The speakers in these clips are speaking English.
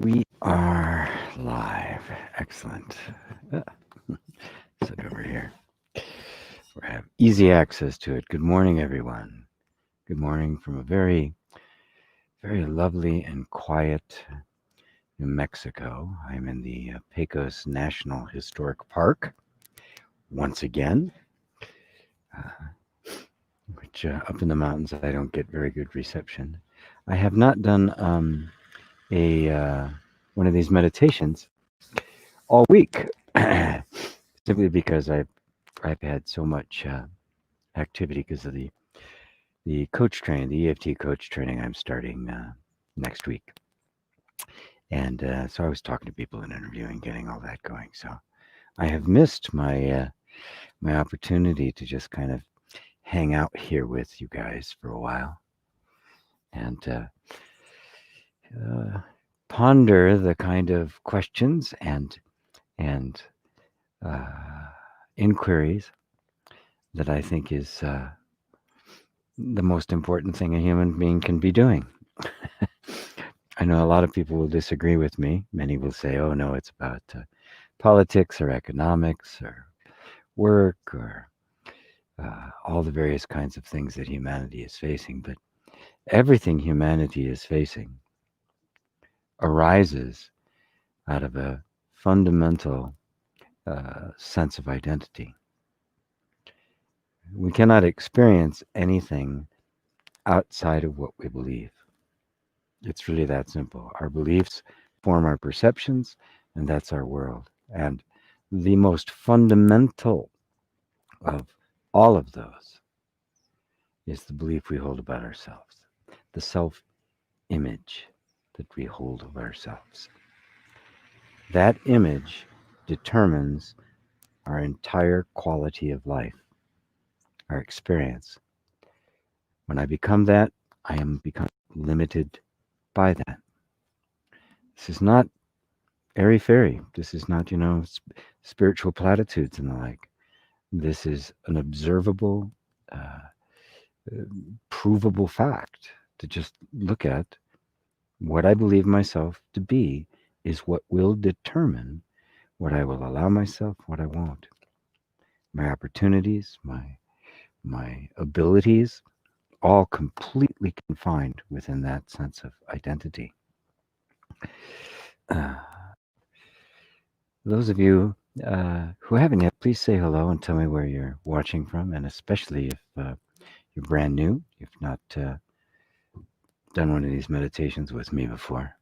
We are live. Excellent. Ah, sit over here. We have easy access to it. Good morning, everyone. Good morning from a very, very lovely and quiet New Mexico. I'm in the Pecos National Historic Park once again, which up in the mountains I don't get very good reception. I have not done a one of these meditations all week, simply because I've had so much activity because of the coach training, the EFT coach training I'm starting next week, and so I was talking to people and interviewing, getting all that going. So I have missed my opportunity to just kind of hang out here with you guys for a while and ponder the kind of questions and uh, inquiries that I think is the most important thing a human being can be doing. I know a lot of people will disagree with me. Many will say, oh, no, it's about politics or economics or work or all the various kinds of things that humanity is facing. But everything humanity is facing arises out of a fundamental sense of identity. We cannot experience anything outside of what we believe. It's really that simple. Our beliefs form our perceptions, and that's our world. And the most fundamental of all of those is the belief we hold about ourselves, the self image that we hold of ourselves. That image determines our entire quality of life, our experience. When I become that, I am become limited by that. This is not airy fairy. This is not, spiritual platitudes and the like. This is an observable, uh, provable fact to just look at. What I believe myself to be is what will determine what I will allow myself, what I won't. My opportunities, my abilities, all completely confined within that sense of identity. Uh, those of you who haven't yet, please say hello and tell me where you're watching from, and especially if you're brand new, you've not done one of these meditations with me before.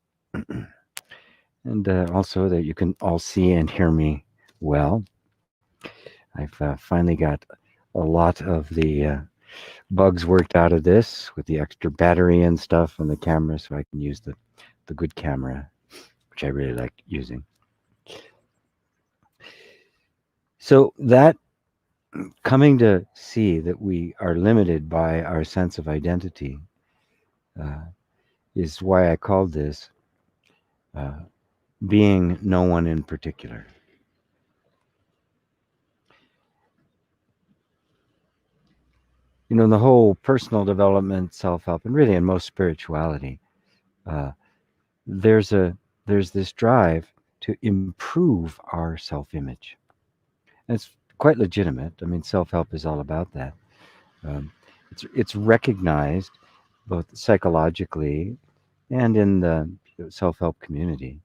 And also that you can all see and hear me well. I've finally got a lot of the bugs worked out of this with the extra battery and stuff on the camera, so I can use the good camera, which I really like using. So that coming to see that we are limited by our sense of identity uh, is why I called this uh, being no one in particular. The whole personal development, self-help, and really in most spirituality, uh, there's this drive to improve our self-image. And it's quite legitimate. I mean, self-help is all about that. Um, it's recognized both psychologically and in the self-help community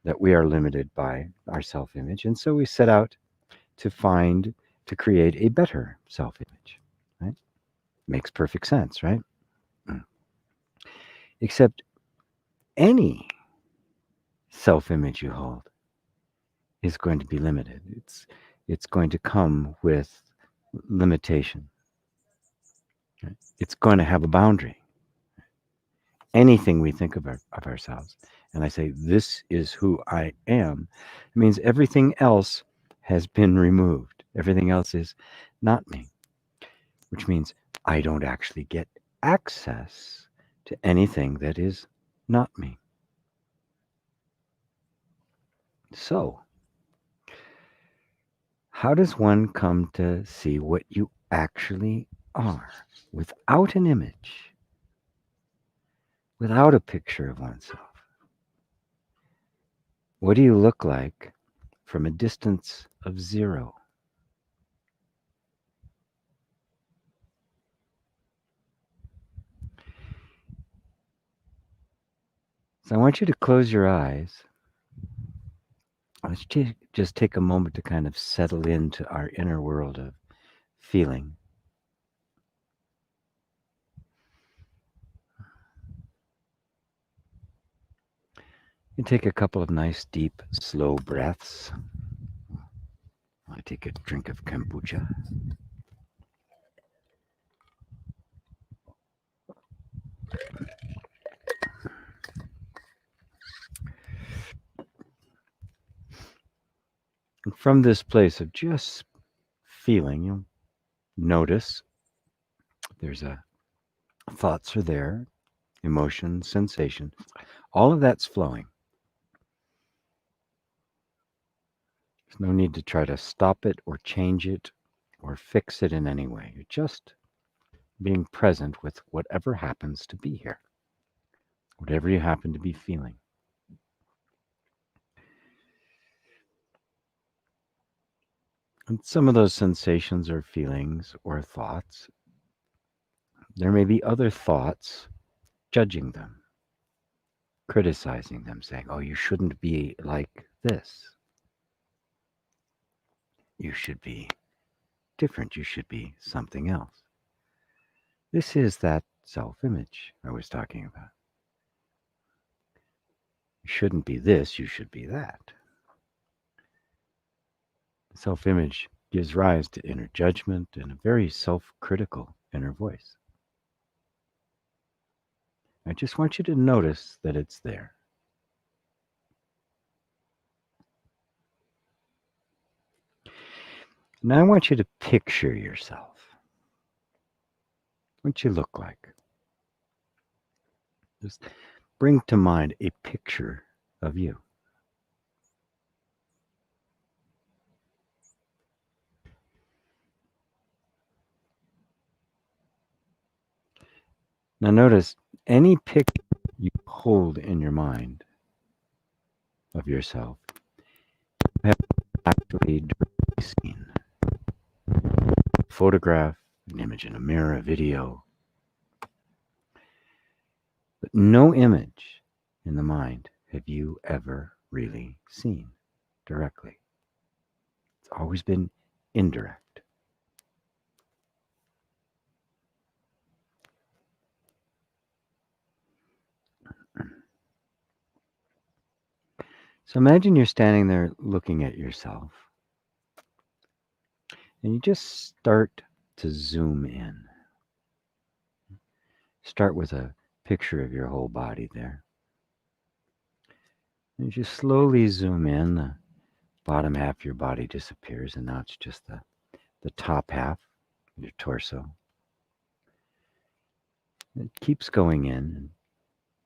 that we are limited by our self-image, and so we set out to create a better self-image. Right? Makes perfect sense, right? Mm. Except any self-image you hold is going to be limited. It's going to come with limitation. Right? It's going to have a boundary. Anything we think of ourselves, and I say this is who I am, it means everything else has been removed. Everything else is not me, which means I don't actually get access to anything that is not me. So, how does one come to see what you actually are without an image, without a picture of oneself? What do you look like from a distance of 0? So I want you to close your eyes. Let's just take a moment to kind of settle into our inner world of feeling. You take a couple of nice, deep, slow breaths. I take a drink of kombucha. And from this place of just feeling, you'll notice there's a thoughts are there, emotions, sensation. All of that's flowing. There's no need to try to stop it or change it or fix it in any way. You're just being present with whatever happens to be here, whatever you happen to be feeling. And some of those sensations or feelings or thoughts, there may be other thoughts judging them, criticizing them, saying, oh, you shouldn't be like this. You should be different. You should be something else. This is that self image I was talking about. You shouldn't be this, you should be that. Self image gives rise to inner judgment and a very self critical inner voice. I just want you to notice that it's there. Now I want you to picture yourself. What you look like. Just bring to mind a picture of you. Now notice any picture you hold in your mind of yourself, you have actually directly seen. A photograph, an image in a mirror, a video, but no image in the mind have you ever really seen directly. It's always been indirect. So imagine you're standing there looking at yourself, and you just start to zoom in. Start with a picture of your whole body there. And you just slowly zoom in. The bottom half of your body disappears, and now it's just the top half of your torso. It keeps going in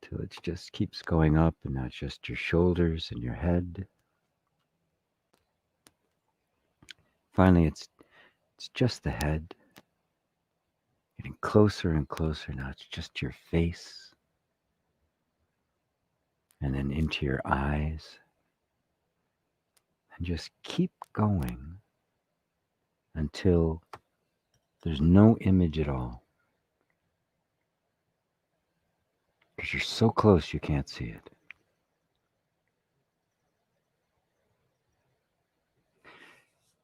until it just keeps going up, and now it's just your shoulders and your head. Finally, it's just the head, getting closer and closer. Now it's just your face, and then into your eyes. And just keep going until there's no image at all. Because you're so close you can't see it.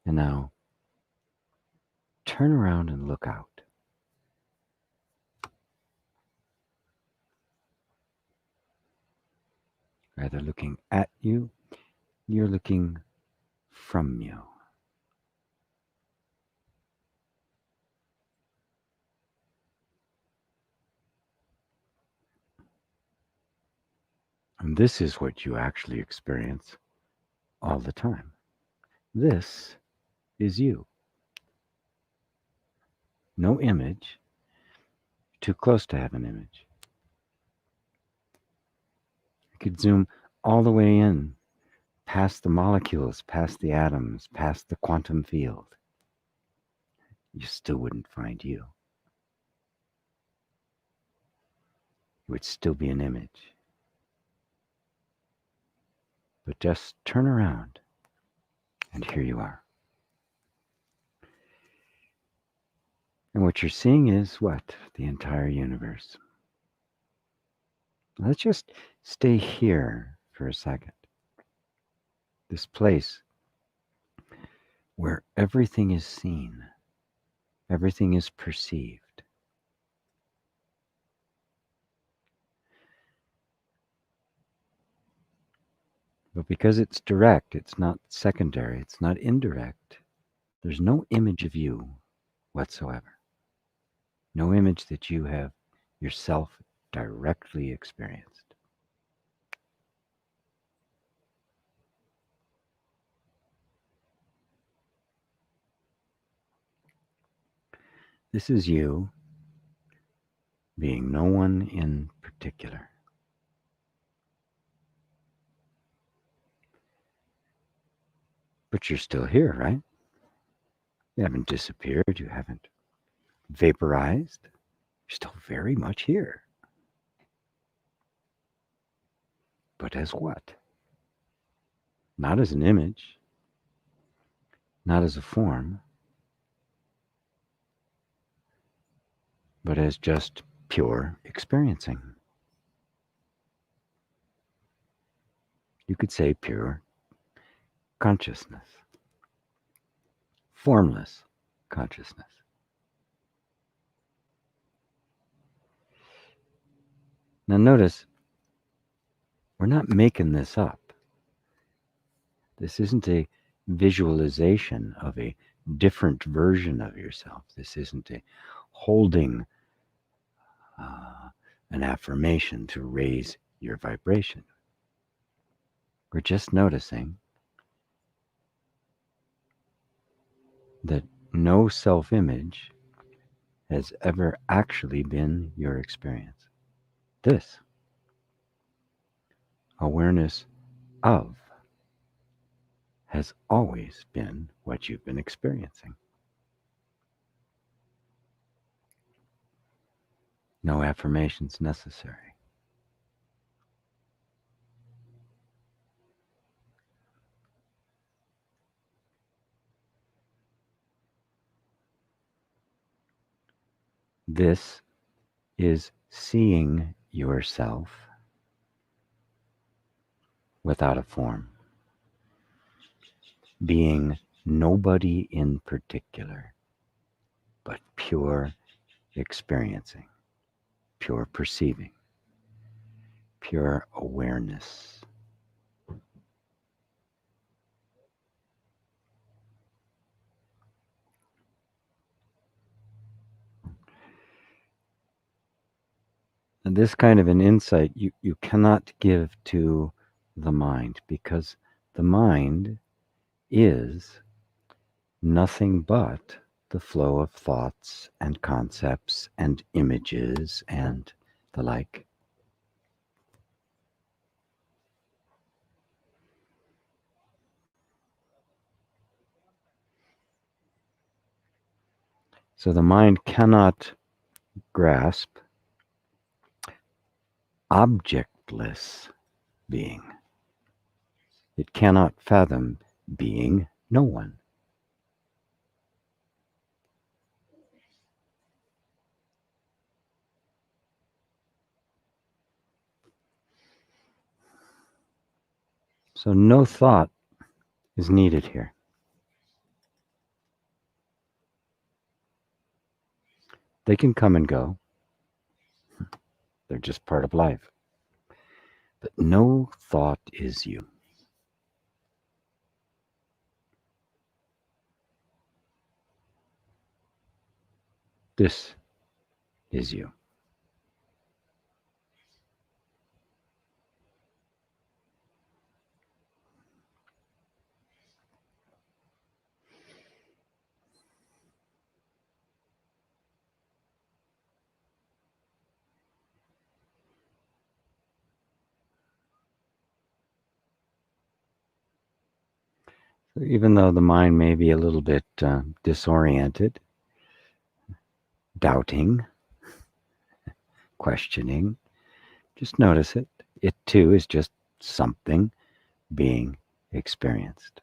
And now, turn around and look out. Rather looking at you, you're looking from you. And this is what you actually experience all the time. This is you. No image. Too close to have an image. You could zoom all the way in, past the molecules, past the atoms, past the quantum field. You still wouldn't find you. It would still be an image. But just turn around, and here you are. And what you're seeing is what? The entire universe. Let's just stay here for a second. This place where everything is seen, everything is perceived. But because it's direct, it's not secondary, it's not indirect, there's no image of you whatsoever. No image that you have yourself directly experienced. This is you being no one in particular. But you're still here, right? You haven't disappeared, you haven't vaporized. You're still very much here. But as what? Not as an image, not as a form, but as just pure experiencing. You could say pure consciousness, formless consciousness. Now, notice, we're not making this up. This isn't a visualization of a different version of yourself. This isn't a holding an affirmation to raise your vibration. We're just noticing that no self-image has ever actually been your experience. This awareness of has always been what you've been experiencing. No affirmations necessary. This is seeing yourself without a form, being nobody in particular, but pure experiencing, pure perceiving, pure awareness. And this kind of an insight you cannot give to the mind, because the mind is nothing but the flow of thoughts and concepts and images and the like. So the mind cannot grasp objectless being. It cannot fathom being no one. So no thought is needed here. They can come and go. They're just part of life. But no thought is you. This is you. So even though the mind may be a little bit disoriented, doubting, questioning, just notice it. It too is just something being experienced.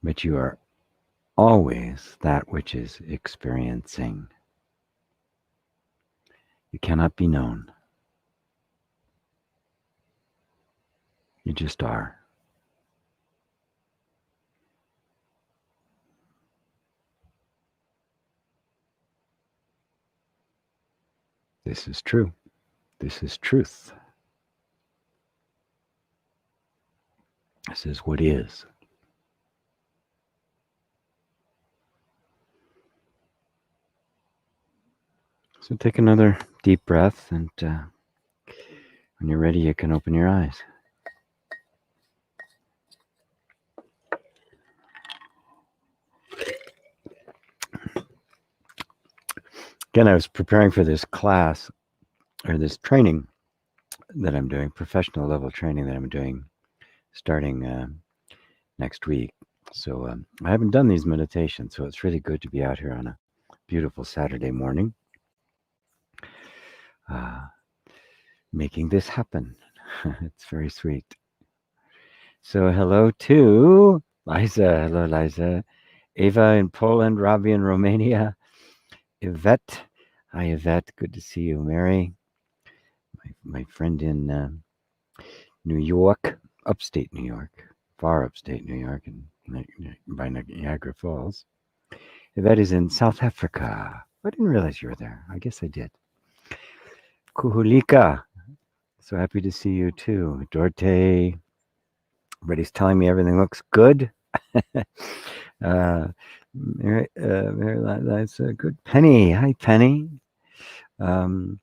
But you are always that which is experiencing. You cannot be known. You just are. This is true. This is truth. This is what is. So take another deep breath, and when you're ready, you can open your eyes. Again, I was preparing for this class or this training that I'm doing, professional level training that I'm doing starting next week. So I haven't done these meditations, so it's really good to be out here on a beautiful Saturday morning making this happen. It's very sweet. So hello to Liza. Hello, Liza. Ava in Poland, Robbie in Romania, Yvette. Hi, Yvette. Good to see you. Mary, my friend in New York, upstate New York, far upstate New York, and by Niagara Falls. Yvette is in South Africa. I didn't realize you were there. I guess I did. Kuhulika. So happy to see you too. Dorte. Everybody's telling me everything looks good. Mary, that's a good. Penny. Hi, Penny. Gubseal.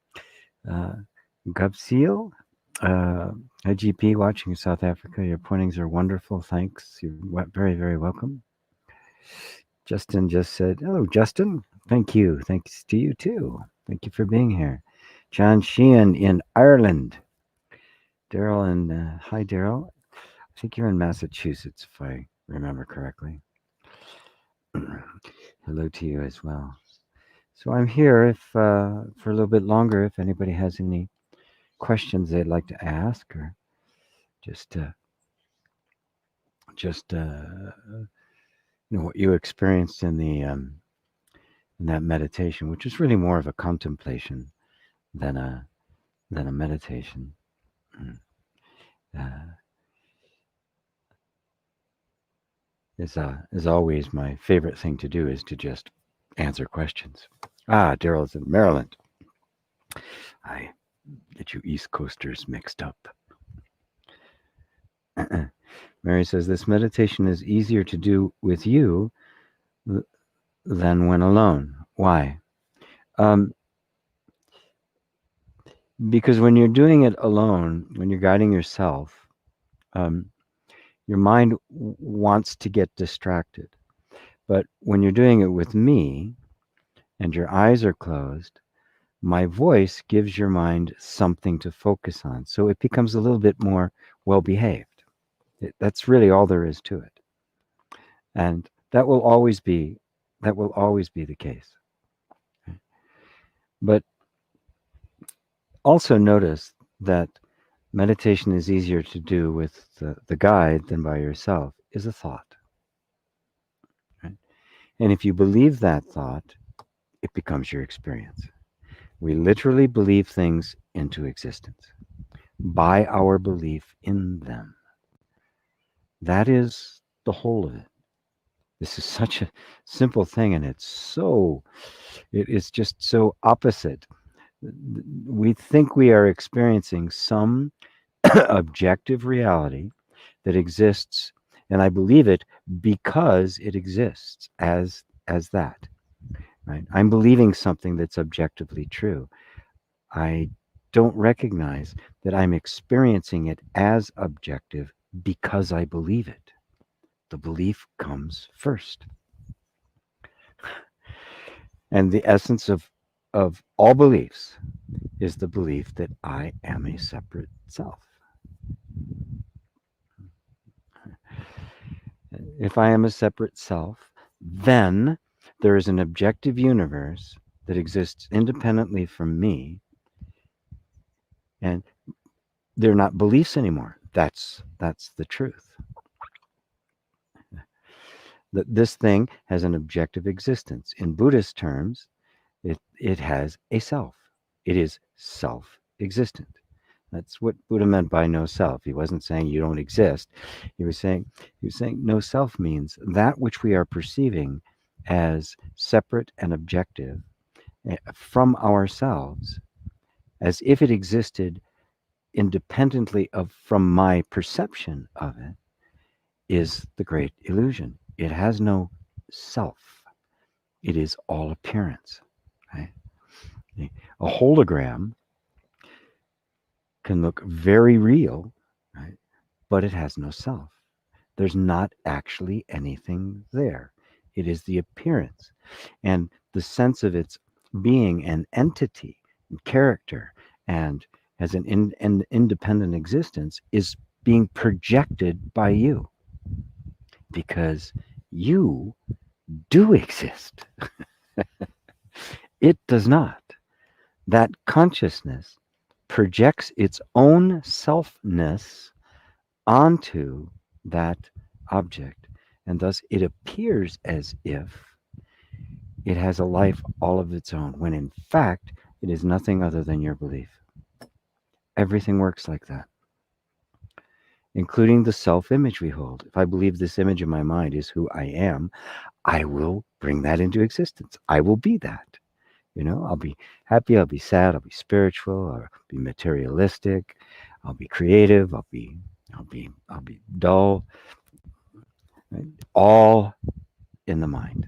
IGP watching South Africa. Your pointings are wonderful. Thanks. You're very, very welcome. Justin just said, hello, Justin. Thank you. Thanks to you too. Thank you for being here. John Sheehan in Ireland. Daryl and hi, Daryl. I think you're in Massachusetts, if I remember correctly. Hello to you as well. So I'm here if for a little bit longer. If anybody has any questions they'd like to ask, or just what you experienced in the in that meditation, which is really more of a contemplation than a meditation. Is always my favorite thing to do is to just answer questions. Daryl's in Maryland. I get you East Coasters mixed up. Mary says this meditation is easier to do with you than when alone. Why? Because when you're doing it alone, when you're guiding yourself, your mind wants to get distracted. But when you're doing it with me and your eyes are closed, my voice gives your mind something to focus on. So it becomes a little bit more well-behaved. That's really all there is to it. And that will always be the case. But also notice that meditation is easier to do with the guide than by yourself is a thought. Right? And if you believe that thought, it becomes your experience. We literally believe things into existence by our belief in them. That is the whole of it. This is such a simple thing, and it is just so opposite. We think we are experiencing some objective reality that exists, and I believe it because it exists as that. Right? I'm believing something that's objectively true. I don't recognize that I'm experiencing it as objective because I believe it. The belief comes first. And the essence of all beliefs is the belief that I am a separate self. If I am a separate self, then there is an objective universe that exists independently from me. And They're not beliefs anymore. That's the truth. That this thing has an objective existence. In Buddhist terms, it has a self. It is self-existent. That's what Buddha meant by no self. He wasn't saying you don't exist. He was saying no self means that which we are perceiving as separate and objective from ourselves, as if it existed independently of from my perception of it, is the great illusion. It has no self. It is all appearance. Right? A hologram can look very real, right? But it has no self. There's not actually anything there. It is the appearance. And the sense of its being an entity and character and as an independent existence is being projected by you because you do exist. It does not. That consciousness projects its own selfness onto that object, and thus it appears as if it has a life all of its own, when in fact it is nothing other than your belief. Everything works like that, including the self image we hold. If I believe this image in my mind is who I am, I will bring that into existence. I will be that. I'll be happy, I'll be sad, I'll be spiritual, I'll be materialistic, I'll be creative, I'll be dull, right? All in the mind.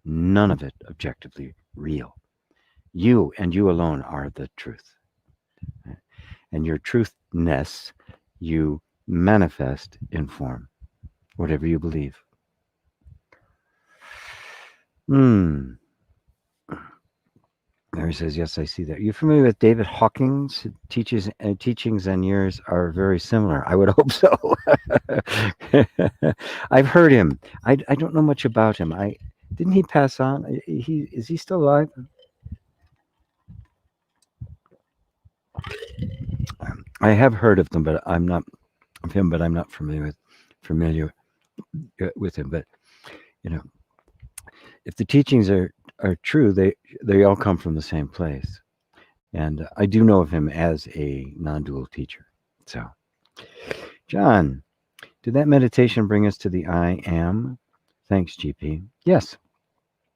None of it objectively real. You and you alone are the truth. And your truthness you manifest in form, whatever you believe. Mary says, yes, I see that. You're familiar with David Hawking's teachings and yours are very similar. I would hope so. I've heard him. I don't know much about him. Didn't he pass on? Is he still alive? I have heard of them, but I'm not familiar with him. But you know, if the teachings are true, they all come from the same place. And I do know of him as a non-dual teacher. So, John, did that meditation bring us to the I am? Thanks, GP. Yes,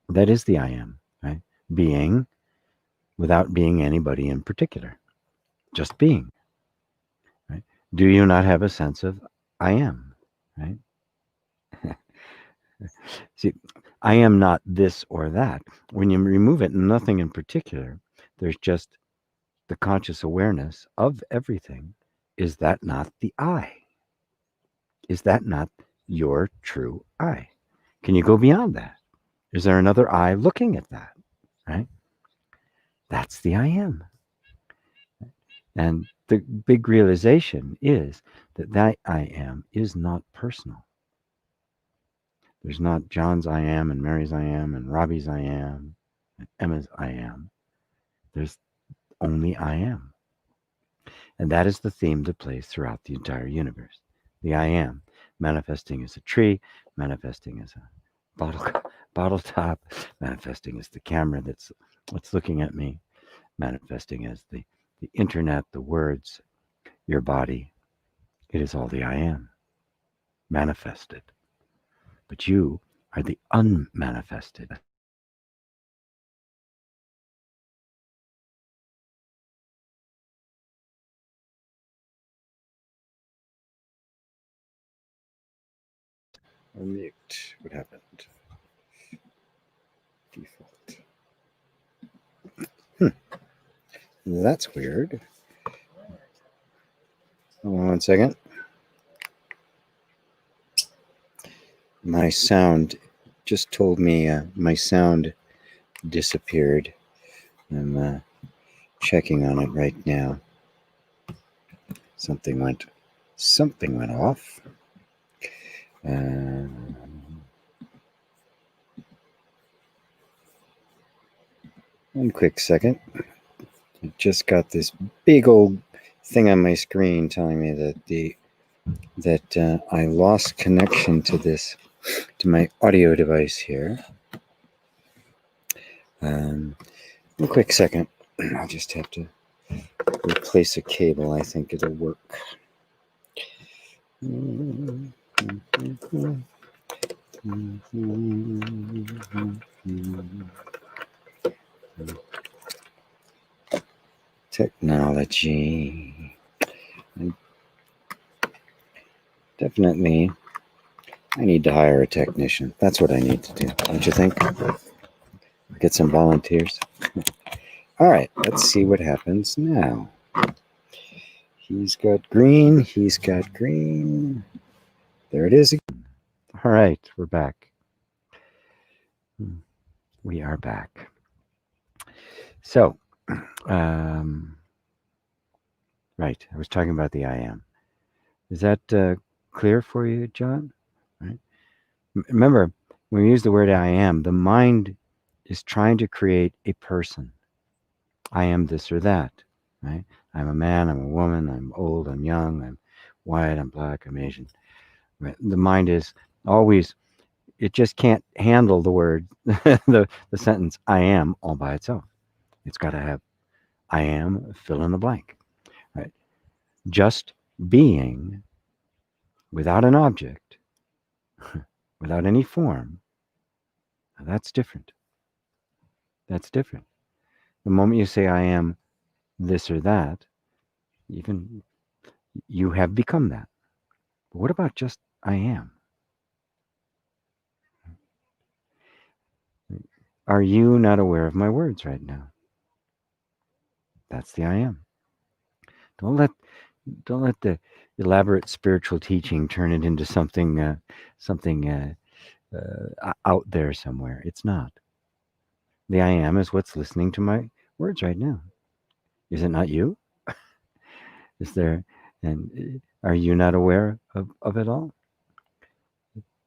that is the I am, right? Being without being anybody in particular, just being, right? Do you not have a sense of I am, right? See, I am not this or that. When you remove it, nothing in particular, there's just the conscious awareness of everything. Is that not the I? Is that not your true I? Can you go beyond that? Is there another I looking at that? Right? That's the I am. And the big realization is that I am is not personal. There's not John's I am and Mary's I am and Robbie's I am and Emma's I am. There's only I am. And that is the theme that plays throughout the entire universe. The I am, manifesting as a tree, manifesting as a bottle top, manifesting as the camera that's looking at me, manifesting as the internet, the words, your body. It is all the I am, manifested. But you are the unmanifested. Mute. What happened? Default. That's weird. Hold on 1 second. My sound just told me my sound disappeared. I'm checking on it right now. Something went off. 1 quick second. I just got this big old thing on my screen telling me that I lost connection to my audio device here. A quick second. I'll just have to replace a cable. I think it'll work. Technology. Definitely, I need to hire a technician. That's what I need to do, don't you think? Get some volunteers. All right, let's see what happens now. He's got green. He's got green. There it is again. All right, we're back. We are back. So, right, I was talking about the I am. Is that clear for you, John? Right. Remember, when we use the word I am, the mind is trying to create a person. I am this or that, right? I'm a man, I'm a woman, I'm old, I'm young, I'm white, I'm black, I'm Asian. Right? The mind is always, it just can't handle the word, the sentence I am all by itself. It's got to have I am, fill in the blank, right? Just being without an object, without any form, that's different. That's different. The moment you say I am this or that, even you have become that. But what about just I am? Are you not aware of my words right now? That's the I am. Don't let the elaborate spiritual teaching turn it into something out there somewhere. It's not. The I am is what's listening to my words right now. Is it not you? Is there, and are you not aware of it all?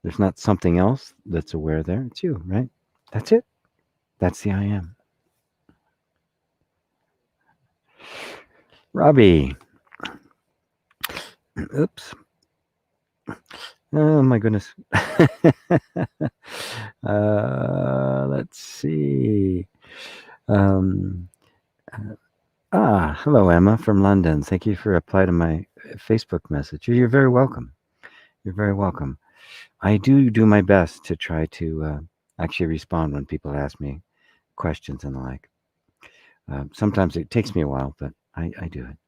There's not something else that's aware there. It's you, right? That's it. That's the I am. Robbie. Oops. Oh my goodness. Let's see. Hello, Emma from London. Thank you for replying to my Facebook message. You're very welcome. You're very welcome. I do my best to try to actually respond when people ask me questions and the like. Sometimes it takes me a while, but I do it.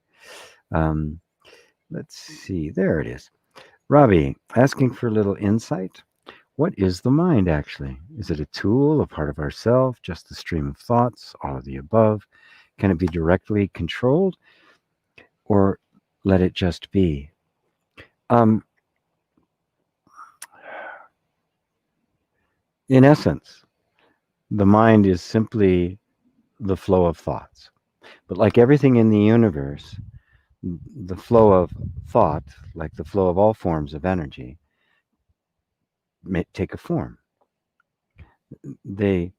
Let's see. There it is. Robbie, asking for a little insight. What is the mind actually? Is it a tool, a part of ourself, just a stream of thoughts, all of the above? Can it be directly controlled or let it just be? In essence, the mind is simply the flow of thoughts. But like everything in the universe, the flow of thought, like the flow of all forms of energy, may take a form. They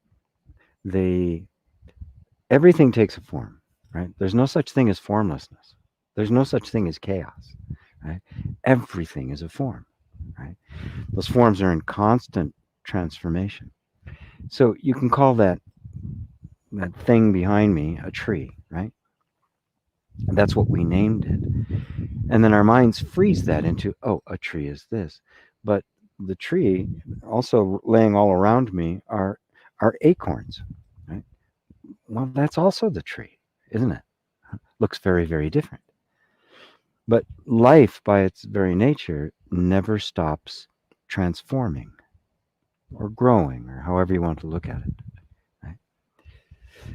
everything takes a form, right? There's no such thing as formlessness. There's no such thing as chaos, right? Everything is a form, right? Those forms are in constant transformation. So you can call that thing behind me a tree, right? And that's what we named it. And then our minds freeze that into, oh, a tree is this. But the tree, also laying all around me, are acorns, right? Well, that's also the tree, isn't it? Looks very, very different. But life, by its very nature, never stops transforming or growing, or however you want to look at it. Right?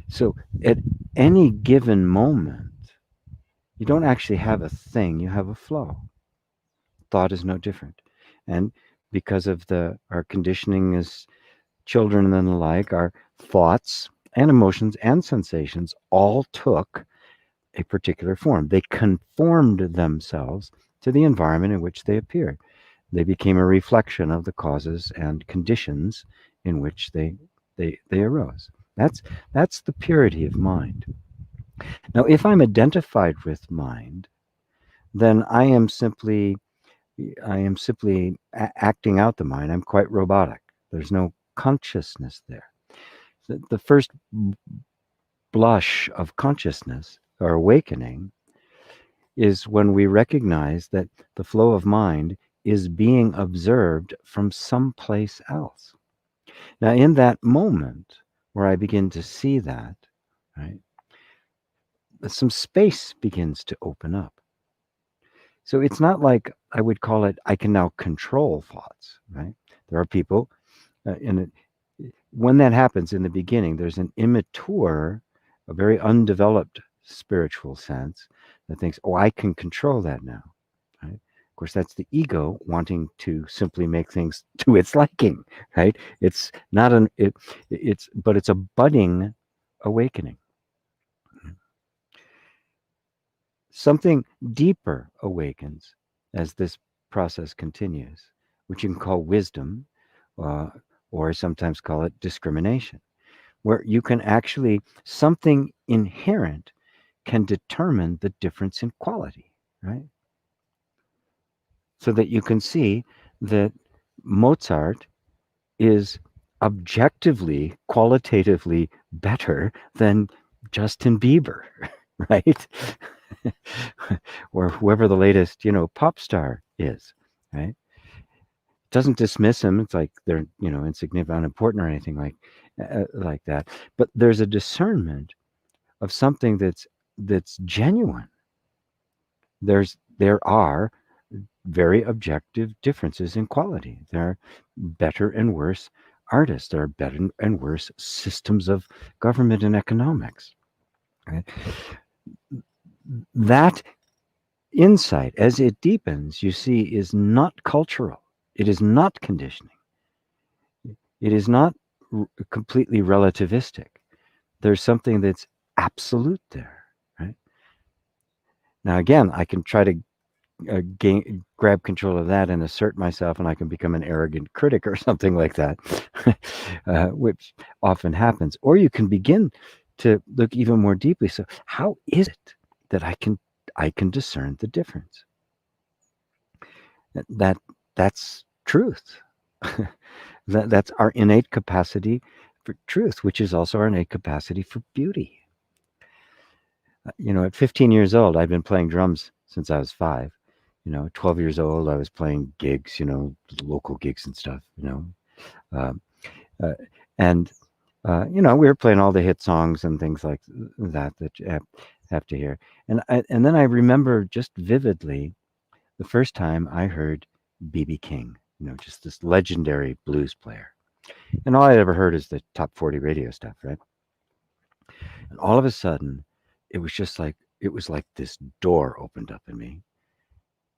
So at any given moment, you don't actually have a thing, you have a flow. Thought is no different. And because of our conditioning as children and the like, our thoughts and emotions and sensations all took a particular form. They conformed themselves to the environment in which they appeared. They became a reflection of the causes and conditions in which they arose. That's the purity of mind. Now, if I'm identified with mind, then I am simply acting out the mind. I'm quite robotic. There's no consciousness there. The first blush of consciousness or awakening is when we recognize that the flow of mind is being observed from someplace else. Now, in that moment where I begin to see that, right, some space begins to open up. So it's not like I would call it, I can now control thoughts, right? There are people, when that happens in the beginning, there's an immature, a very undeveloped spiritual sense that thinks, oh, I can control that now. Right? Of course, that's the ego wanting to simply make things to its liking, right? It's not but it's a budding awakening. Something deeper awakens as this process continues, which you can call wisdom, uh, or sometimes call it discrimination, where you can actually, something inherent can determine the difference in quality, right? So that you can see that Mozart is objectively, qualitatively better than Justin Bieber, right? Or whoever the latest, pop star is, right? Doesn't dismiss them. It's like they're, insignificant, unimportant, or anything like that. But there's a discernment of something that's genuine. There are very objective differences in quality. There are better and worse artists. There are better and worse systems of government and economics. Right? That insight, as it deepens, you see, is not cultural. It is not conditioning. It is not completely relativistic. There's something that's absolute there. Right? Now, again, I can try to grab control of that and assert myself, and I can become an arrogant critic or something like that, which often happens. Or you can begin to look even more deeply. So, how is it that I can discern the difference? That's truth. That's our innate capacity for truth, which is also our innate capacity for beauty. At 15 years old, I've been playing drums since I was 5. 12 years old, I was playing gigs, local gigs and stuff, um, uh, and we were playing all the hit songs and things like that you have to hear. And then I remember just vividly the first time I heard B.B. King, just this legendary blues player. And all I ever heard is the top 40 radio stuff, right? And all of a sudden, it was like this door opened up in me.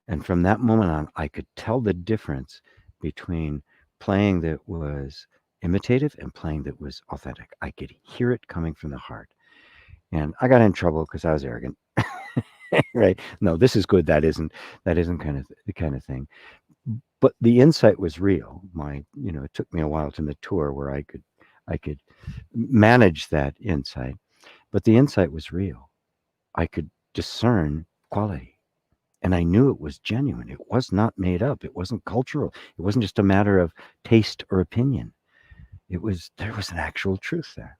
And from that moment on, I could tell the difference between playing that was imitative and playing that was authentic. I could hear it coming from the heart. And I got in trouble because I was arrogant. Right? No, this is good. That isn't kind of the kind of thing. But the insight was real. It took me a while to mature where I could manage that insight. But the insight was real. I could discern quality. And I knew it was genuine. It was not made up. It wasn't cultural. It wasn't just a matter of taste or opinion. There was an actual truth there.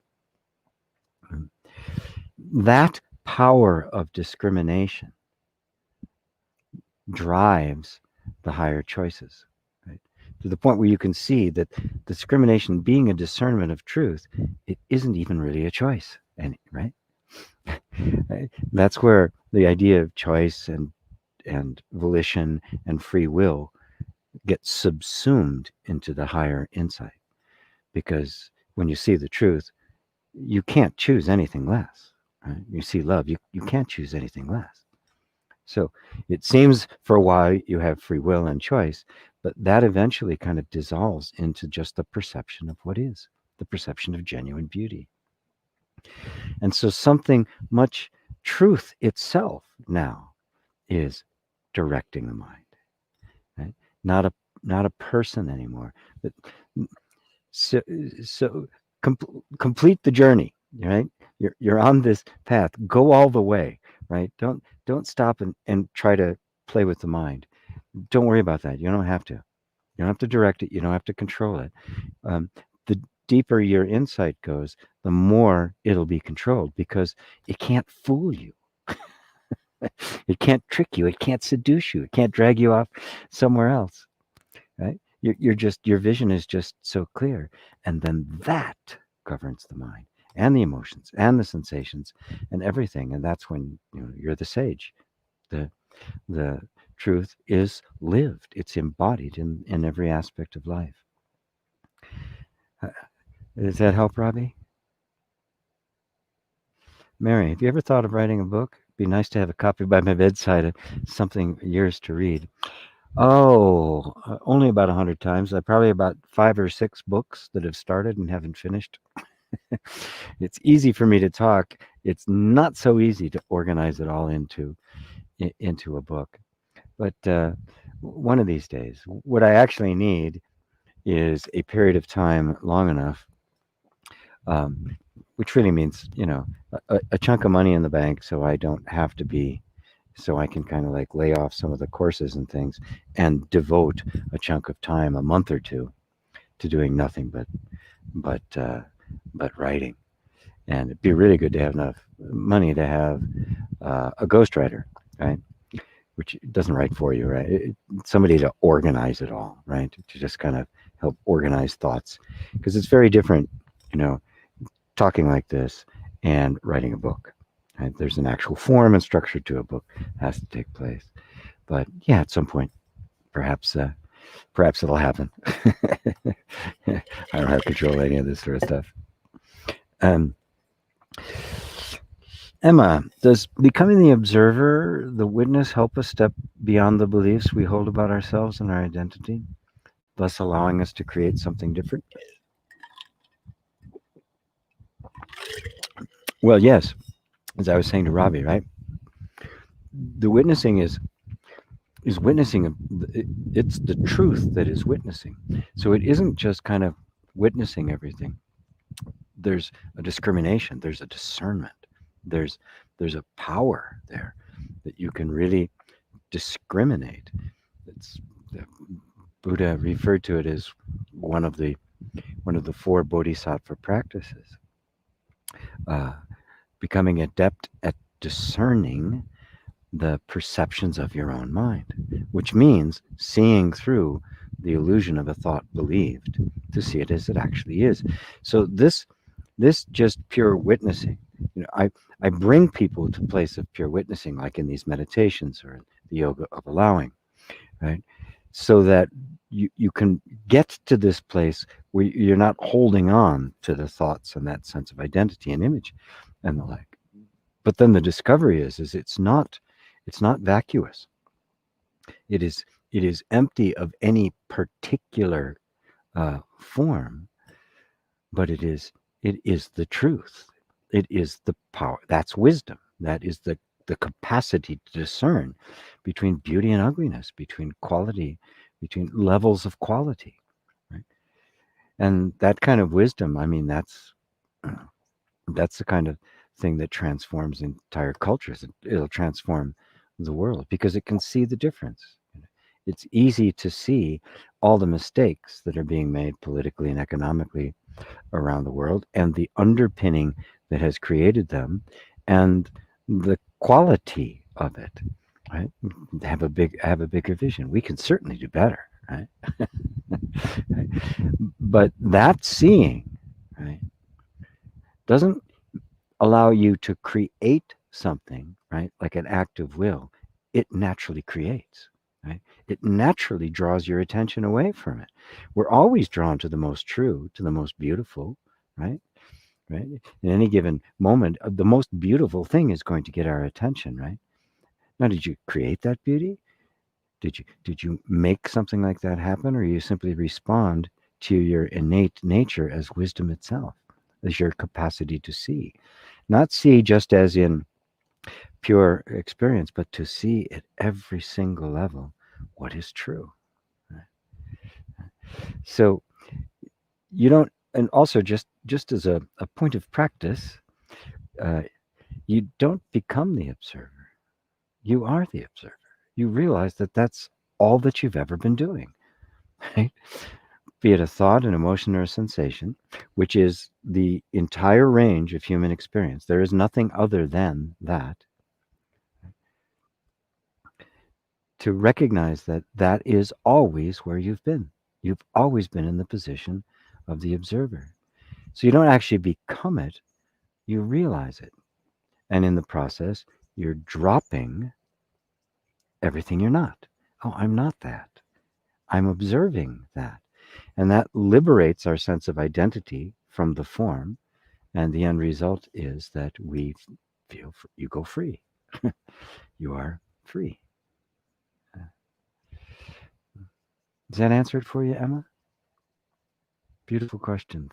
That power of discrimination drives the higher choices, right? To the point where you can see that discrimination being a discernment of truth, it isn't even really a choice, right? That's where the idea of choice and volition and free will get subsumed into the higher insight. Because when you see the truth, you can't choose anything less. Right? You see love, you can't choose anything less. So it seems for a while you have free will and choice, but that eventually kind of dissolves into just the perception of what is, the perception of genuine beauty. And so something much, truth itself now is directing the mind, right? Not a not a person anymore. But so complete the journey, right? You're on this path. Go all the way, right? Don't stop and try to play with the mind. Don't worry about that. You don't have to. You don't have to direct it. You don't have to control it. Um, the deeper your insight goes, the more it'll be controlled because it can't fool you. It can't trick you. It can't seduce you. It can't drag you off somewhere else. Right? You're just your vision is just so clear, and then that governs the mind and the emotions and the sensations and everything. And that's when you're the sage. The the truth is lived. It's embodied in every aspect of life. Uh, Does that help, Robbie? Mary, have you ever thought of writing a book? It'd be nice to have a copy by my bedside of something yours to read. Oh, only about 100 times. I probably about 5 or 6 books that have started and haven't finished. It's easy for me to talk. It's not so easy to organize it all into a book. But one of these days, what I actually need is a period of time long enough, um, which really means a chunk of money in the bank, so I don't have to be, so I can kind of like lay off some of the courses and things, and devote a chunk of time, a month or two, to doing nothing but uh, but writing. And it'd be really good to have enough money to have a ghostwriter, right? Which doesn't write for you, right? Somebody to organize it all, right? To just kind of help organize thoughts, because it's very different, you know, talking like this and writing a book. Right? There's an actual form and structure to a book that has to take place. But yeah, at some point, perhaps perhaps it'll happen. I don't have control of any of this sort of stuff. Um, Emma, does becoming the observer, the witness, help us step beyond the beliefs we hold about ourselves and our identity, thus allowing us to create something different? Well, yes. As I was saying to Robbie, right? The witnessing is witnessing. It's the truth that is witnessing. So it isn't just kind of witnessing everything. There's a discrimination. There's a discernment. There's there's a power there that you can really discriminate. It's Buddha referred to it as one of the one of the four bodhisattva practices. Uh, Becoming adept at discerning the perceptions of your own mind, which means seeing through the illusion of a thought believed to see it as it actually is. So this just pure witnessing. I bring people to a place of pure witnessing, like in these meditations or the yoga of allowing, right? So that you can get to this place where you're not holding on to the thoughts and that sense of identity and image and the like. But then the discovery is it's not vacuous. It is empty of any particular form, but it is the truth. It is the power. That's wisdom. That is the capacity to discern between beauty and ugliness, between quality, between levels of quality, right? And that kind of wisdom, I mean, that's the kind of thing that transforms entire cultures. It'll transform the world because it can see the difference. It's easy to see all the mistakes that are being made politically and economically around the world and the underpinning that has created them and the quality of it, right? Have a bigger vision. We can certainly do better, right? Right? But that seeing, right, doesn't allow you to create something, right? Like an act of will. It naturally creates, right? It naturally draws your attention away from it. We're always drawn to the most true, to the most beautiful, right? Right? In any given moment, the most beautiful thing is going to get our attention, right? Now, did you create that beauty? Did you make something like that happen, or you simply respond to your innate nature as wisdom itself, as your capacity to see? Not see just as in pure experience, but to see at every single level what is true. Right? So you don't, and also just as a point of practice, uh, you don't become the observer. You are the observer. You realize that that's all that you've ever been doing, right? Be it a thought, an emotion, or a sensation, which is the entire range of human experience. There is nothing other than that. To recognize that that is always where you've been. You've always been in the position of the observer. So you don't actually become it, you realize it. And in the process, you're dropping everything you're not. Oh, I'm not that. I'm observing that. And that liberates our sense of identity from the form. And the end result is that we feel you go free. You are free. Does that answer it for you, Emma? Beautiful question.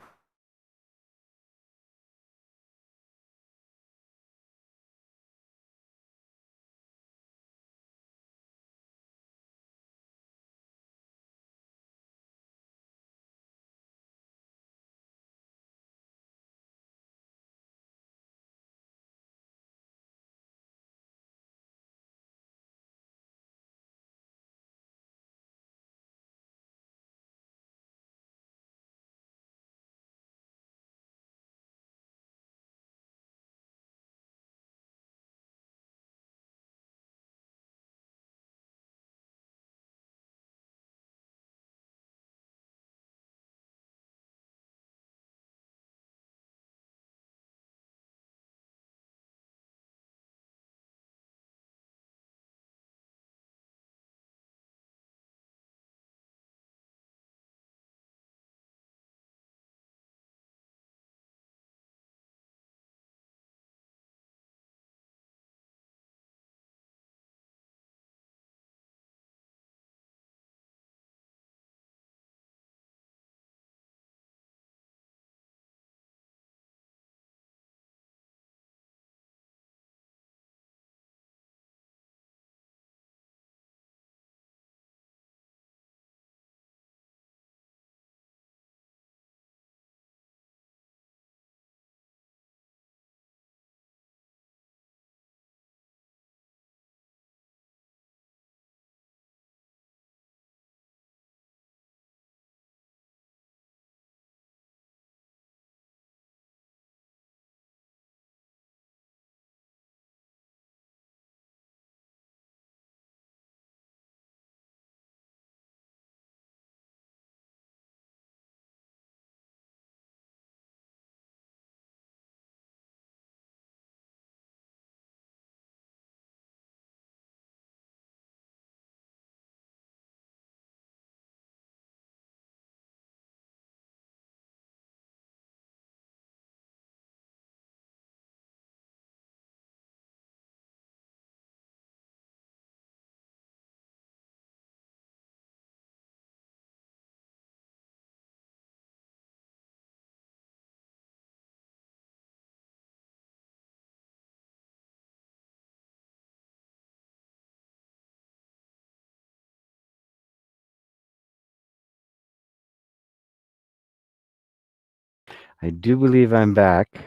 I do believe I'm back.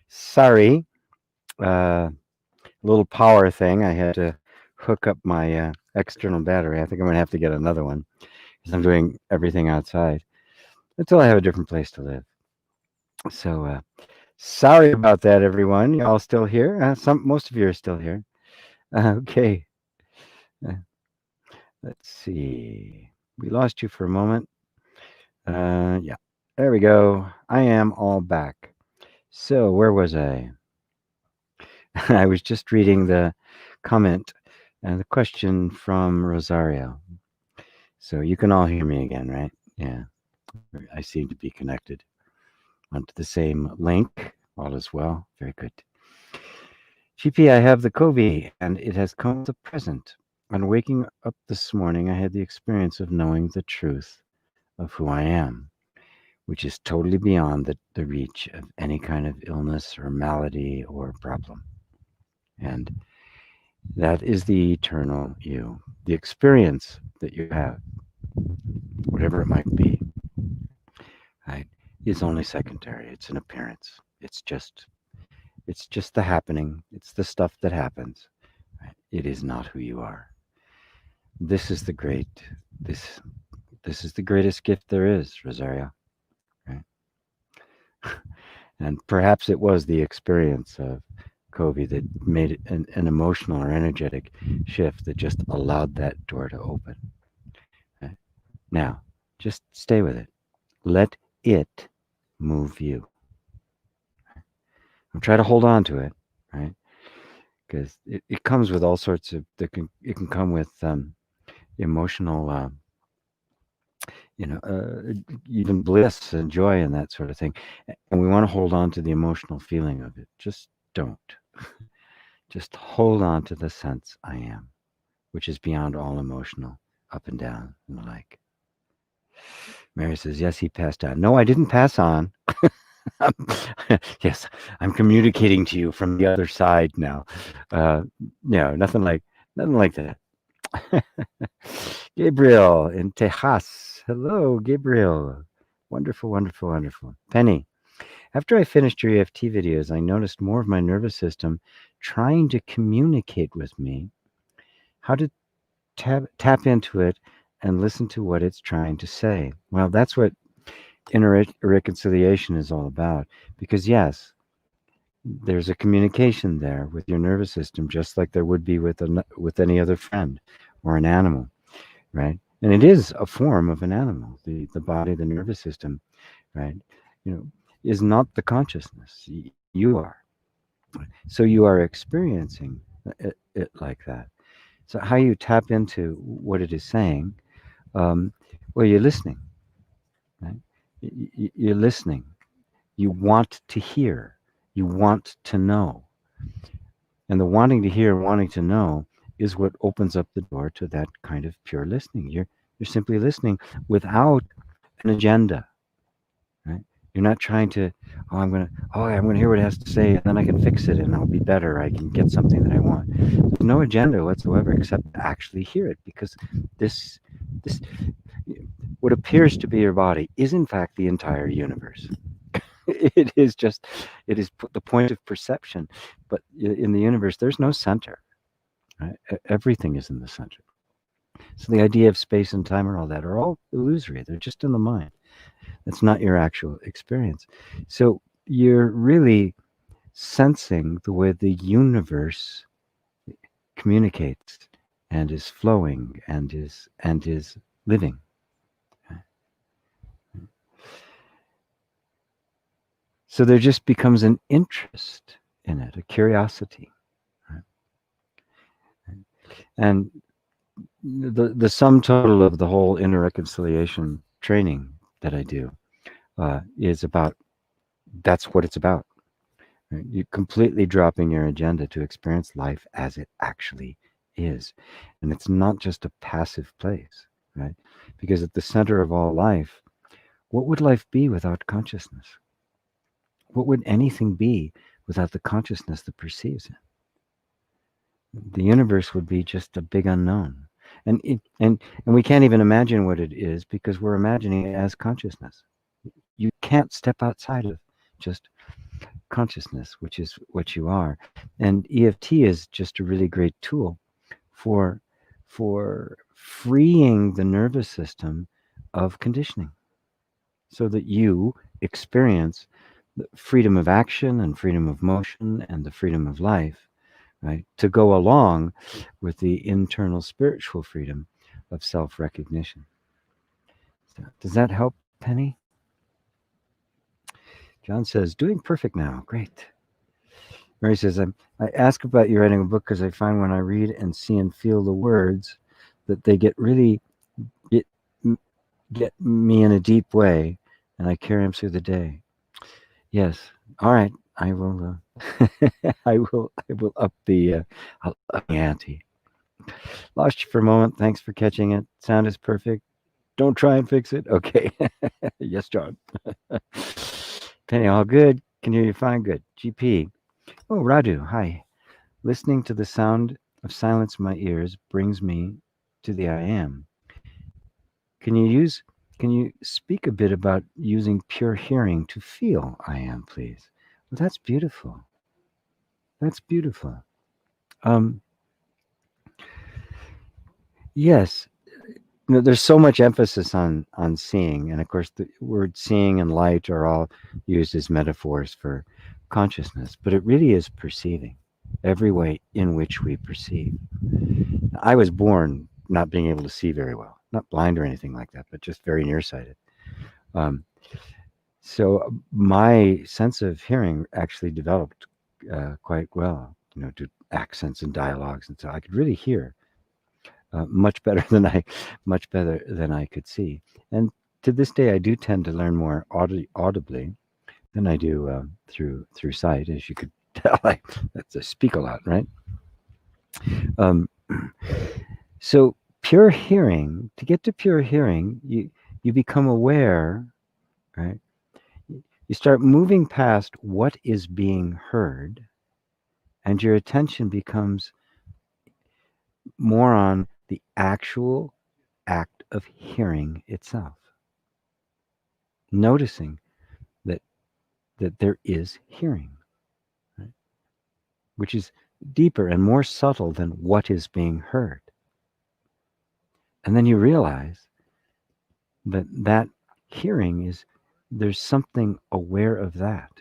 Sorry, a little power thing. I had to hook up my external battery. I think I'm going to have to get another one because I'm doing everything outside until I have a different place to live. So sorry about that, everyone. Y'all still here? Most of you are still here. Okay. Uh, let's see. We lost you for a moment. Yeah. There we go. I am all back. So where was I? I was just reading the comment and the question from Rosario. So you can all hear me again, right? Yeah. I seem to be connected onto the same link. All is well. Very good. GP, I have the COVID and it has come to present. On waking up this morning, I had the experience of knowing the truth of who I am, which is totally beyond the reach of any kind of illness or malady or problem. And that is the eternal you. The experience that you have, whatever it might be, right, is only secondary. It's an appearance. It's just It's just the happening. It's the stuff that happens. Right? It is not who you are. This is the great. This this is the greatest gift there is, Rosaria. Right? And perhaps it was the experience of Covey that made it an emotional or energetic shift that just allowed that door to open. Right? Now, just stay with it. Let it move you. Don't try to hold on to it, right? Because it comes with all sorts of. It can come with emotional, even bliss and joy and that sort of thing. And we want to hold on to the emotional feeling of it. Just don't. Just hold on to the sense I am, which is beyond all emotional, up and down and the like. Mary says, yes, he passed on. No, I didn't pass on. Yes, I'm communicating to you from the other side now. Uh, no, nothing like that. Gabriel in Tejas. Hello, Gabriel. Wonderful, wonderful, wonderful. Penny, after I finished your EFT videos, I noticed more of my nervous system trying to communicate with me how to tap into it and listen to what it's trying to say. Well, that's what inner reconciliation is all about. Because, yes, there's a communication there with your nervous system, just like there would be with any other friend or an animal, right? And it is a form of an animal. The body, the nervous system, right? You know, is not the consciousness. You are. So you are experiencing it like that. So how you tap into what it is saying? Well, you're listening, right? You're listening. You want to hear. You want to know. And the wanting to hear, wanting to know is what opens up the door to that kind of pure listening. You're simply listening without an agenda, right? You're not trying to, I'm gonna hear what it has to say, and then I can fix it, and I'll be better. I can get something that I want. There's no agenda whatsoever except to actually hear it, because this, this, what appears to be your body is in fact the entire universe. It is just, it is the point of perception, but in the universe, there's no center. Right? Everything is in the center. So the idea of space and time and all that are all illusory. They're just in the mind. That's not your actual experience. So you're really sensing the way the universe communicates and is flowing and is living. So there just becomes an interest in it, a curiosity. Right? And the sum total of the whole inner reconciliation training that I do is about, that's what it's about. Right? You're completely dropping your agenda to experience life as it actually is. And it's not just a passive place, right? Because at the center of all life, what would life be without consciousness? What would anything be without the consciousness that perceives it? The universe would be just a big unknown. And we can't even imagine what it is because we're imagining it as consciousness. You can't step outside of just consciousness, which is what you are. And EFT is just a really great tool for freeing the nervous system of conditioning so that you experience the freedom of action and freedom of motion and the freedom of life, right, to go along with the internal spiritual freedom of self-recognition. So, does that help, Penny? John says, doing perfect now. Great. Mary says, I ask about you writing a book because I find when I read and see and feel the words that they get get me in a deep way, and I carry them through the day. Yes. All right. I will. I will up the ante. Lost you for a moment. Thanks for catching it. Sound is perfect. Don't try and fix it. Okay. Yes, John. Penny, all good. Can hear you fine. Good. GP. Oh, Radu. Hi. Listening to the sound of silence in my ears brings me to the I am. Can you speak a bit about using pure hearing to feel I am, please? Well, that's beautiful. That's beautiful. Um, yes, there's so much emphasis on seeing, and of course, the word seeing and light are all used as metaphors for consciousness, but it really is perceiving. Every way in which we perceive. I was born not being able to see very well, not blind or anything like that, but just very nearsighted. Um, so my sense of hearing actually developed quite well, to accents and dialogues, and so I could really hear much better than I could see. And to this day, I do tend to learn more audibly than I do through sight, as you could tell. That's a speak a lot, right? Um, so pure hearing. To get to pure hearing, you become aware, right? You start moving past what is being heard, and your attention becomes more on the actual act of hearing itself, noticing that there is hearing, right? Which is deeper and more subtle than what is being heard. And then you realize that hearing is, there's something aware of that.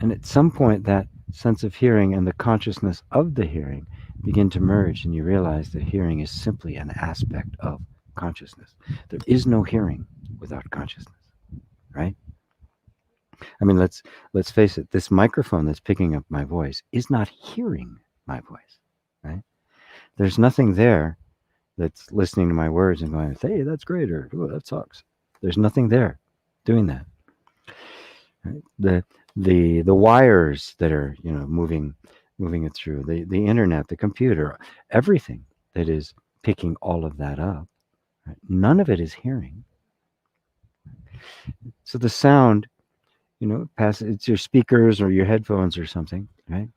And at some point, that sense of hearing and the consciousness of the hearing begin to merge, and you realize that hearing is simply an aspect of consciousness. There is no hearing without consciousness, right? I mean, let's face it. This microphone that's picking up my voice is not hearing my voice, right? There's nothing there that's listening to my words and going, "Hey, that's great," or "Oh, that sucks." There's nothing there doing that. Right? The wires that are moving it through the internet, the computer, everything that is picking all of that up, right? None of it is hearing. So the sound, passes, it's your speakers or your headphones or something, right?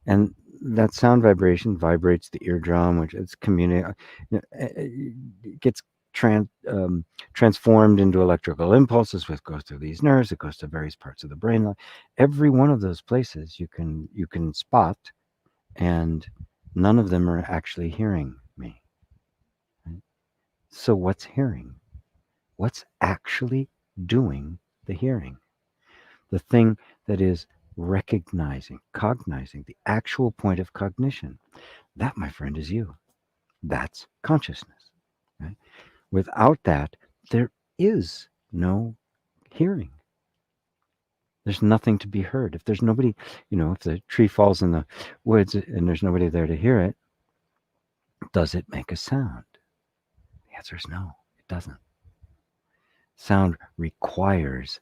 And that sound vibration vibrates the eardrum, which it's it gets transformed into electrical impulses, which goes through these nerves. It goes to various parts of the brain. Every one of those places you can spot, and none of them are actually hearing me. Right? So what's hearing? What's actually doing the hearing? The thing that is recognizing, cognizing, the actual point of cognition. That, my friend, is you. That's consciousness. Right? Without that, there is no hearing. There's nothing to be heard. If there's nobody, if the tree falls in the woods and there's nobody there to hear it, does it make a sound? The answer is no, it doesn't. Sound requires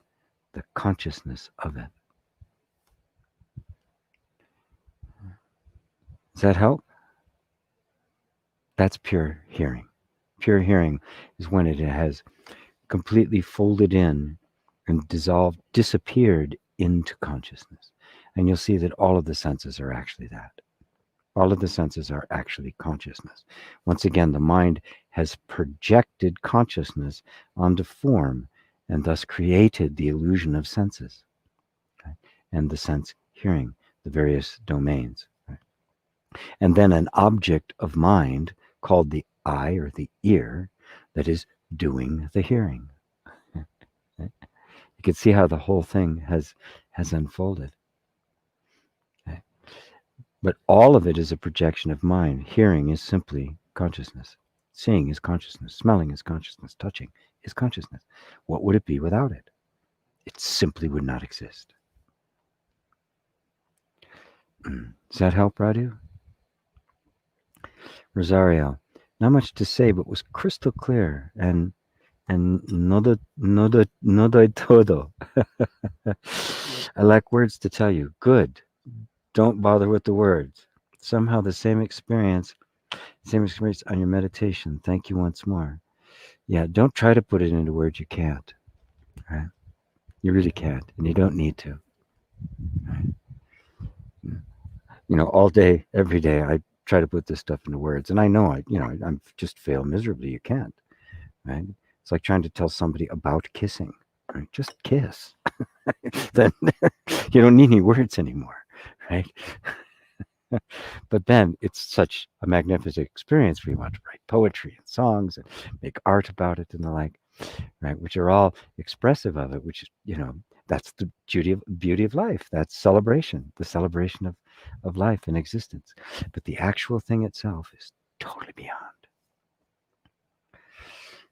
the consciousness of it. Does that help? That's pure hearing. Pure hearing is when it has completely folded in and dissolved, disappeared into consciousness. And you'll see that all of the senses are actually that. All of the senses are actually consciousness. Once again, the mind has projected consciousness onto form and thus created the illusion of senses, right? And the sense hearing, the various domains. Right? And then an object of mind called the eye or the ear that is doing the hearing. Right? You can see how the whole thing has unfolded. Okay? But all of it is a projection of mind. Hearing is simply consciousness. Seeing is consciousness. Smelling is consciousness. Touching is consciousness. What would it be without it? It simply would not exist. Does that help, Radu? Rosario, not much to say, but was crystal clear and no doy todo. I lack words to tell you. Good. Don't bother with the words. Somehow the same experience on your meditation. Thank you once more. Yeah, don't try to put it into words you can't. Right? You really can't, and you don't need to. Right? All day, every day, I try to put this stuff into words, and I know I'm just fail miserably. You can't. Right? It's like trying to tell somebody about kissing. Right? Just kiss. then you don't need any words anymore, right? But then it's such a magnificent experience. We want to write poetry and songs and make art about it and the like, right? Which are all expressive of it, which is, that's the beauty of life. That's celebration, the celebration of life and existence. But the actual thing itself is totally beyond.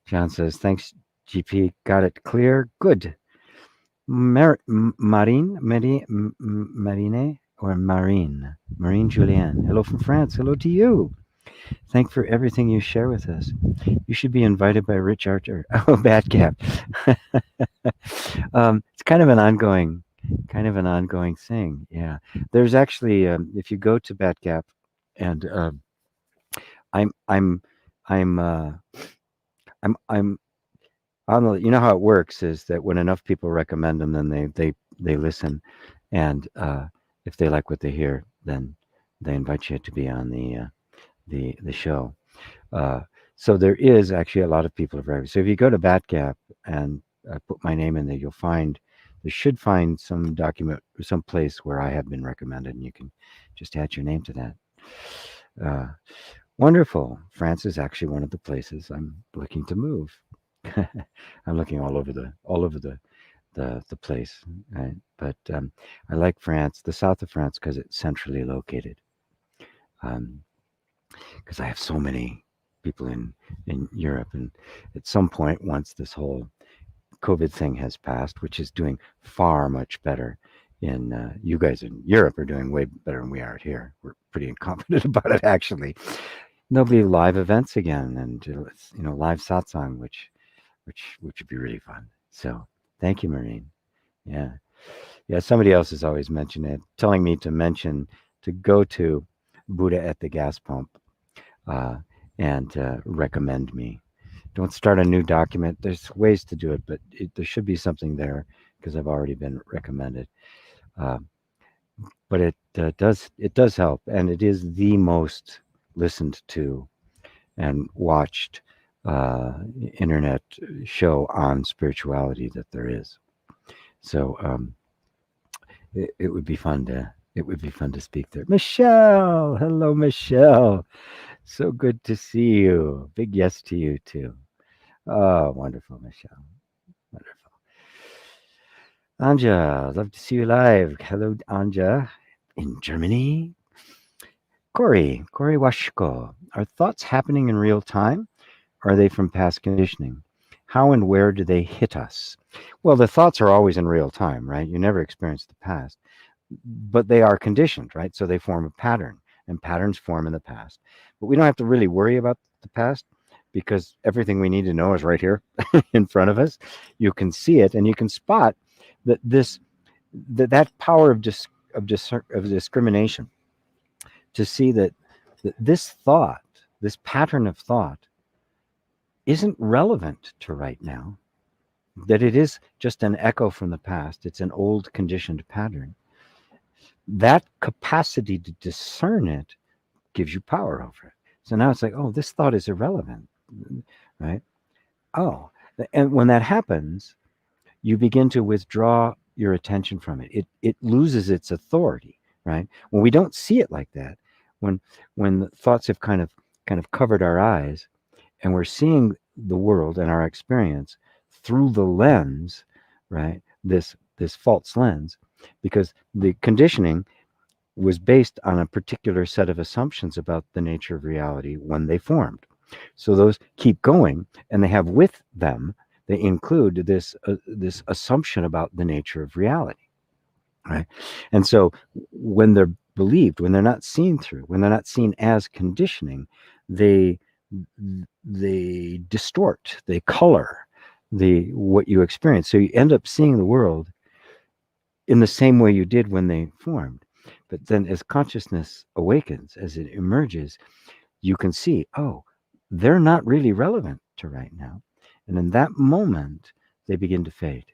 John says, thanks, GP. Got it clear. Good. Marine, or Marine Julien. Hello from France. Hello to you. Thank for everything you share with us. You should be invited by Rich Archer. Oh, Bad Cap. It's kind of an ongoing thing. Yeah, there's actually, if you go to Bad Cap, and I'm, I'm, I'm, I'm on the. You know how it works is that when enough people recommend them, then they listen, and if they like what they hear, then they invite you to be on the show. Uh, so there is actually a lot of people have recommended. So if you go to Batgap and put my name in there, you should find some document, some place where I have been recommended, and you can just add your name to that. Uh, Wonderful. France is actually one of the places I'm looking to move. I'm looking all over the place, right? But I like France, the south of France, because it's centrally located. Because I have so many people in Europe, and at some point, once this whole COVID thing has passed, which is doing far much better in you guys in Europe are doing way better than we are here. We're pretty confident about it, actually. There'll be live events again, and live satsang, which would be really fun. So thank you, Marine. Yeah, yeah. Somebody else has always mentioned it, telling me to go to Buddha at the gas pump uh, and recommend me. Don't start a new document. There's ways to do it, but there should be something there because I've already been recommended. Uh, but it does help, and it is the most listened to and watched internet show on spirituality that there is. So it would be fun to speak there. Michelle, hello, Michelle. So good to see you. Big yes to you too. Oh, wonderful, Michelle. Wonderful. Anja, love to see you live. Hello, Anja, in Germany. Corey Washko. Are thoughts happening in real time? Or are they from past conditioning? How and where do they hit us? Well, the thoughts are always in real time, right? You never experience the past, but they are conditioned, right? So they form a pattern, and patterns form in the past. But we don't have to really worry about the past because everything we need to know is right here in front of us. You can see it, and you can spot that that power of discrimination to see that this thought, this pattern of thought, isn't relevant to right now. That it is just an echo from the past. It's an old conditioned pattern. That capacity to discern it gives you power over it. So now it's like, oh, this thought is irrelevant, right? Oh, and when that happens, you begin to withdraw your attention from it. It loses its authority, right? When we don't see it like that, when the thoughts have kind of covered our eyes, and we're seeing the world and our experience through the lens, right? This false lens, because the conditioning was based on a particular set of assumptions about the nature of reality when they formed. So those keep going, and they have with them, they include this assumption about the nature of reality, right? And so when they're believed, when they're not seen through, when they're not seen as conditioning, they distort, they color the what you experience. So you end up seeing the world in the same way you did when they formed. But then as consciousness awakens, as it emerges, you can see, oh, they're not really relevant to right now. And in that moment, they begin to fade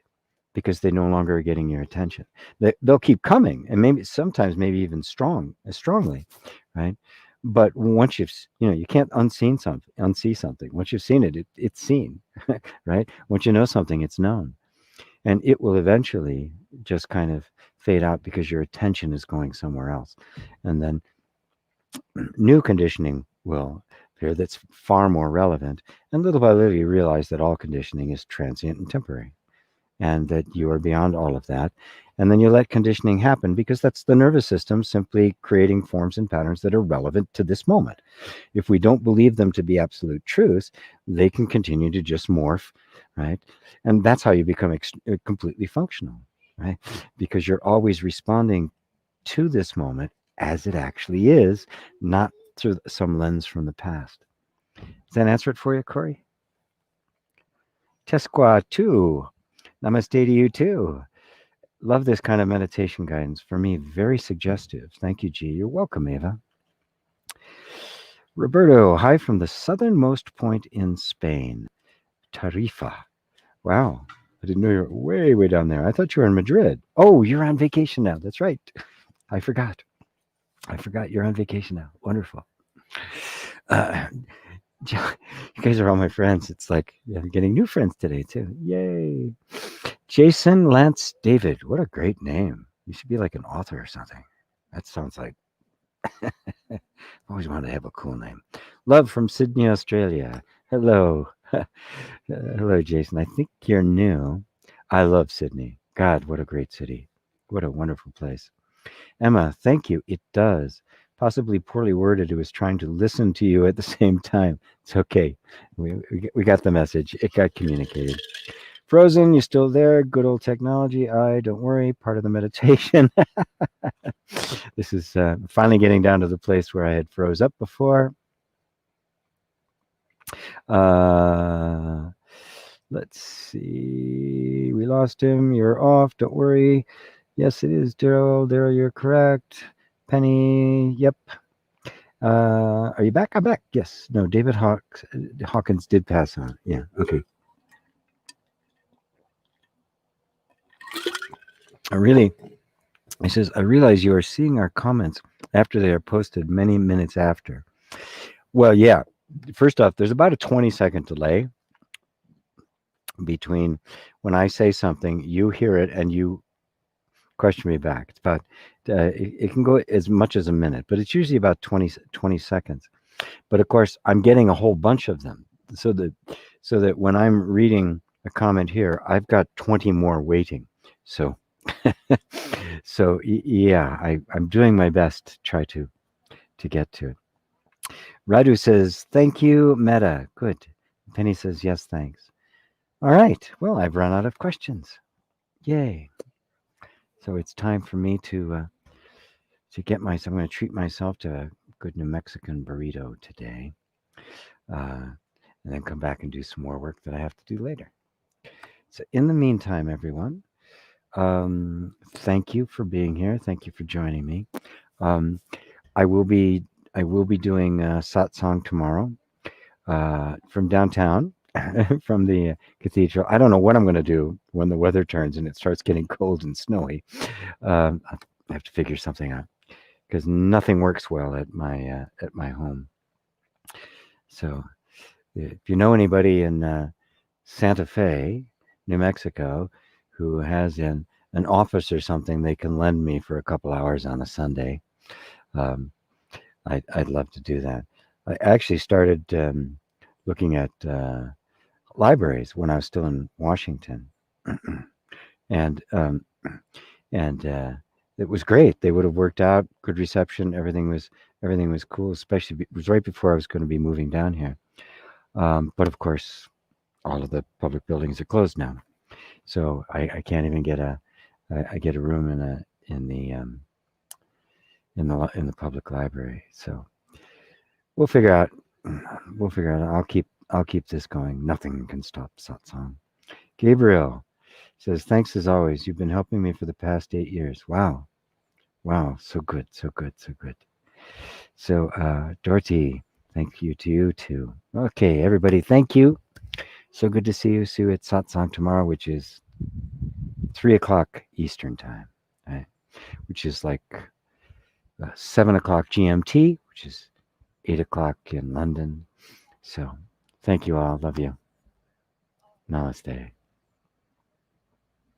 because they no longer are getting your attention. They'll keep coming, and sometimes even strongly, right? But once you can't unsee something. Once you've seen it, it's seen, right? Once you know something, it's known. and it will eventually just kind of fade out because your attention is going somewhere else. And then new conditioning will appear that's far more relevant. And little by little, you realize that all conditioning is transient and temporary, and that you are beyond all of that. And then you let conditioning happen because that's the nervous system simply creating forms and patterns that are relevant to this moment. If we don't believe them to be absolute truths, they can continue to just morph, right? And that's how you become completely functional, right? Because you're always responding to this moment as it actually is, not through some lens from the past. Does that answer it for you, Corey? Tesqua too. Namaste to you too. Love this kind of meditation guidance. For me, very suggestive. Thank you, G. You're welcome, Ava. Roberto, hi from the southernmost point in Spain, Tarifa. Wow. I didn't know you were way, way down there. I thought you were in Madrid. Oh, you're on vacation now. That's right. I forgot. You're on vacation now. Wonderful. Uh, you guys are all my friends. It's like I'm getting new friends today, too. Yay. Jason Lance David. What a great name. You should be like an author or something. That sounds like I always wanted to have a cool name. Love from Sydney, Australia. Hello. Hello, Jason. I think you're new. I love Sydney. God, what a great city. What a wonderful place. Emma, thank you. It does. Possibly poorly worded. It was trying to listen to you at the same time. It's okay. We got the message. It got communicated. Frozen, you still there? Good old technology. Don't worry. Part of the meditation. This is finally getting down to the place where I had froze up before. Let's see. We lost him. You're off. Don't worry. Yes, it is Daryl. Daryl, you're correct. Penny, yep. Are you back? I'm back. Yes. No, David Hawkins did pass on. Yeah. Okay. He says, I realize you are seeing our comments after they are posted many minutes after. Well, yeah. First off, there's about a 20-second delay between when I say something, you hear it, and you question me back. It's about, it can go as much as a minute, but it's usually about 20 seconds. But of course, I'm getting a whole bunch of them. So that when I'm reading a comment here, I've got 20 more waiting. So, yeah, I'm doing my best to try to get to it. Radu says, thank you, Meta. Good. Penny says, yes, thanks. All right. Well, I've run out of questions. Yay. So it's time for me to get myself. I'm going to treat myself to a good New Mexican burrito today, and then come back and do some more work that I have to do later. So in the meantime, everyone, thank you for being here. Thank you for joining me. I will be doing satsang tomorrow from downtown. From the cathedral. I don't know what I'm going to do when the weather turns and it starts getting cold and snowy. I have to figure something out because nothing works well at my home. So, if you know anybody in Santa Fe, New Mexico, who has an office or something they can lend me for a couple hours on a Sunday, I'd love to do that. I actually started looking at libraries when I was still in Washington, and it was great. They would have worked out, good reception. Everything was cool. Especially it was right before I was going to be moving down here. But of course, all of the public buildings are closed now, so I can't even get a room in the public library. So we'll figure out. I'll keep this going. Nothing can stop satsang. Gabriel says, thanks as always. You've been helping me for the past 8 years. Wow. So good. So, Dorothy, thank you to you too. Okay, everybody, thank you. So good to see you. See you at satsang tomorrow, which is 3:00 Eastern time, right? Which is like 7:00 GMT, which is 8:00 in London. So, thank you all. Love you. Namaste.